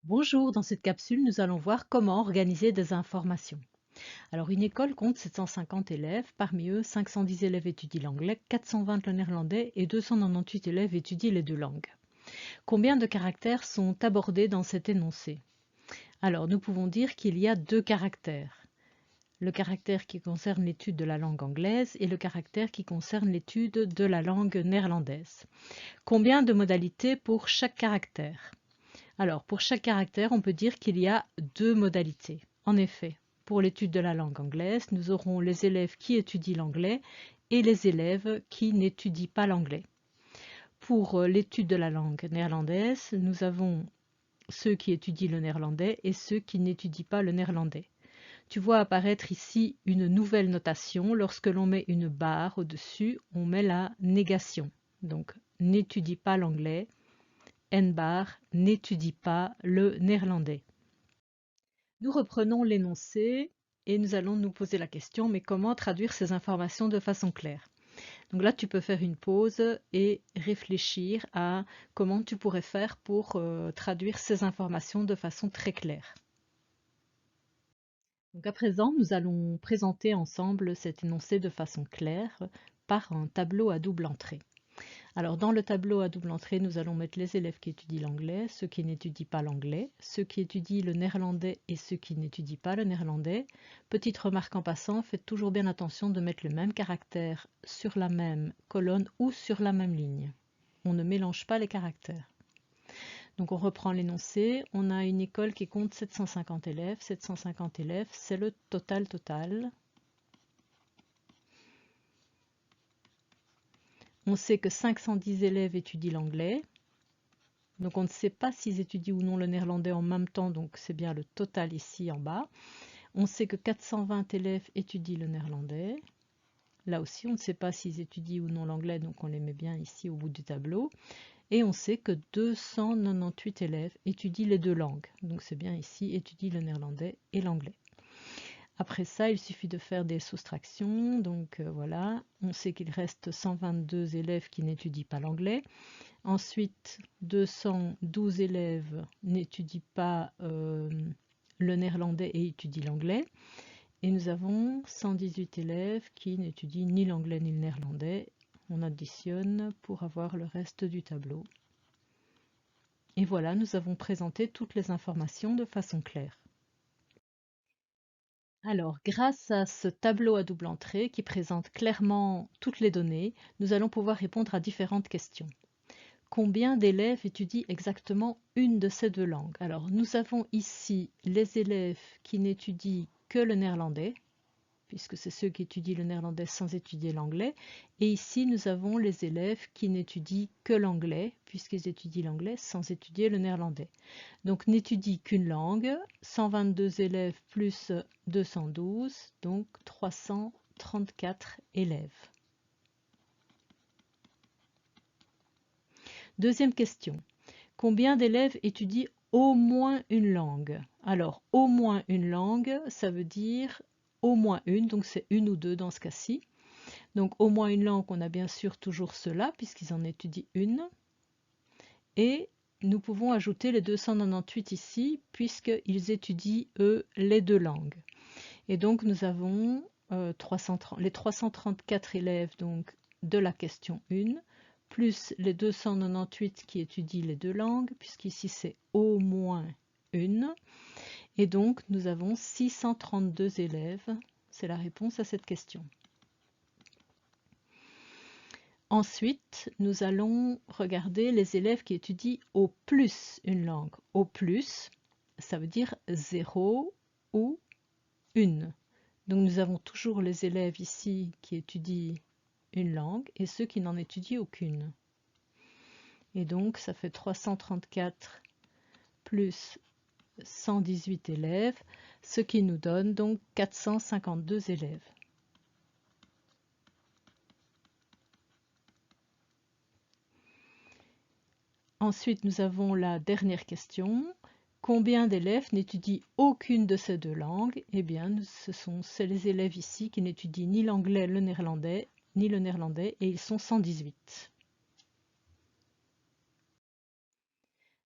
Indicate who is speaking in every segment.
Speaker 1: Bonjour, dans cette capsule, nous allons voir comment organiser des informations. Alors, une école compte 750 élèves, parmi eux 510 élèves étudient l'anglais, 420 le néerlandais et 298 élèves étudient les deux langues. Combien de caractères sont abordés dans cet énoncé? Alors, nous pouvons dire qu'il y a deux caractères. Le caractère qui concerne l'étude de la langue anglaise et le caractère qui concerne l'étude de la langue néerlandaise. Combien de modalités pour chaque caractère? Alors, pour chaque caractère, on peut dire qu'il y a deux modalités. En effet, pour l'étude de la langue anglaise, nous aurons les élèves qui étudient l'anglais et les élèves qui n'étudient pas l'anglais. Pour l'étude de la langue néerlandaise, nous avons ceux qui étudient le néerlandais et ceux qui n'étudient pas le néerlandais. Tu vois apparaître ici une nouvelle notation. Lorsque l'on met une barre au-dessus, on met la négation. Donc, n'étudie pas l'anglais, N-bar n'étudie pas le néerlandais. Nous reprenons l'énoncé et nous allons nous poser la question, mais comment traduire ces informations de façon claire? Donc là, tu peux faire une pause et réfléchir à comment tu pourrais faire pour traduire ces informations de façon très claire. Donc à présent, nous allons présenter ensemble cet énoncé de façon claire par un tableau à double entrée. Alors dans le tableau à double entrée, nous allons mettre les élèves qui étudient l'anglais, ceux qui n'étudient pas l'anglais, ceux qui étudient le néerlandais et ceux qui n'étudient pas le néerlandais. Petite remarque en passant, faites toujours bien attention de mettre le même caractère sur la même colonne ou sur la même ligne. On ne mélange pas les caractères. Donc on reprend l'énoncé, on a une école qui compte 750 élèves. 750 élèves, c'est le total. On sait que 510 élèves étudient l'anglais. Donc on ne sait pas s'ils étudient ou non le néerlandais en même temps, donc c'est bien le total ici en bas. On sait que 420 élèves étudient le néerlandais. Là aussi, on ne sait pas s'ils étudient ou non l'anglais, donc on les met bien ici au bout du tableau. Et on sait que 298 élèves étudient les deux langues. Donc c'est bien ici, étudient le néerlandais et l'anglais. Après ça, il suffit de faire des soustractions. Donc voilà, on sait qu'il reste 122 élèves qui n'étudient pas l'anglais. Ensuite, 212 élèves n'étudient pas le néerlandais et étudient l'anglais. Et nous avons 118 élèves qui n'étudient ni l'anglais ni le néerlandais. On additionne pour avoir le reste du tableau. Et voilà, nous avons présenté toutes les informations de façon claire. Alors, grâce à ce tableau à double entrée qui présente clairement toutes les données, nous allons pouvoir répondre à différentes questions. Combien d'élèves étudient exactement une de ces deux langues? Alors, nous avons ici les élèves qui n'étudient que le néerlandais, puisque c'est ceux qui étudient le néerlandais sans étudier l'anglais. Et ici, nous avons les élèves qui n'étudient que l'anglais, puisqu'ils étudient l'anglais sans étudier le néerlandais. Donc, n'étudient qu'une langue, 122 élèves plus 212, donc 334 élèves. Deuxième question. Combien d'élèves étudient au moins une langue? Alors, au moins une langue, ça veut dire au moins une, donc c'est une ou deux dans ce cas-ci. Donc, au moins une langue, on a bien sûr toujours cela, puisqu'ils en étudient une. Et nous pouvons ajouter les 298 ici, puisqu'ils étudient, eux, les deux langues. Et donc, nous avons les 334 élèves donc, de la question 1, plus les 298 qui étudient les deux langues, puisqu'ici c'est au moins une. Et donc, nous avons 632 élèves. C'est la réponse à cette question. Ensuite, nous allons regarder les élèves qui étudient au plus une langue. Au plus, ça veut dire 0 ou 1. Donc nous avons toujours les élèves ici qui étudient une langue et ceux qui n'en étudient aucune. Et donc ça fait 334 plus 118 élèves, ce qui nous donne donc 452 élèves. Ensuite, nous avons la dernière question. Combien d'élèves n'étudient aucune de ces deux langues? Eh bien, c'est les élèves ici qui n'étudient ni l'anglais, ni le néerlandais, et ils sont 118.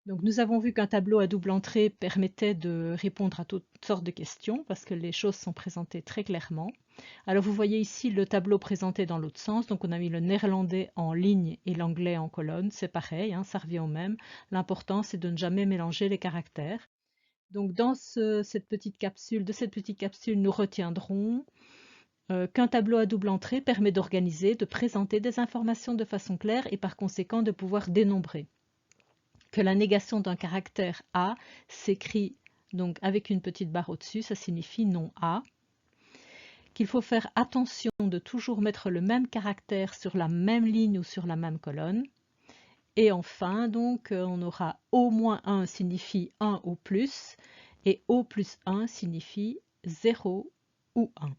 Speaker 1: Donc nous avons vu qu'un tableau à double entrée permettait de répondre à toutes sortes de questions parce que les choses sont présentées très clairement. Alors vous voyez ici le tableau présenté dans l'autre sens, donc on a mis le néerlandais en ligne et l'anglais en colonne, c'est pareil, hein, ça revient au même. L'important c'est de ne jamais mélanger les caractères. Donc dans cette petite capsule, nous retiendrons qu'un tableau à double entrée permet d'organiser, de présenter des informations de façon claire et par conséquent de pouvoir dénombrer. Que la négation d'un caractère A s'écrit donc avec une petite barre au-dessus, ça signifie non A. Qu'il faut faire attention de toujours mettre le même caractère sur la même ligne ou sur la même colonne. Et enfin, donc, on aura au moins 1 signifie 1 ou plus, et au plus 1 signifie 0 ou 1.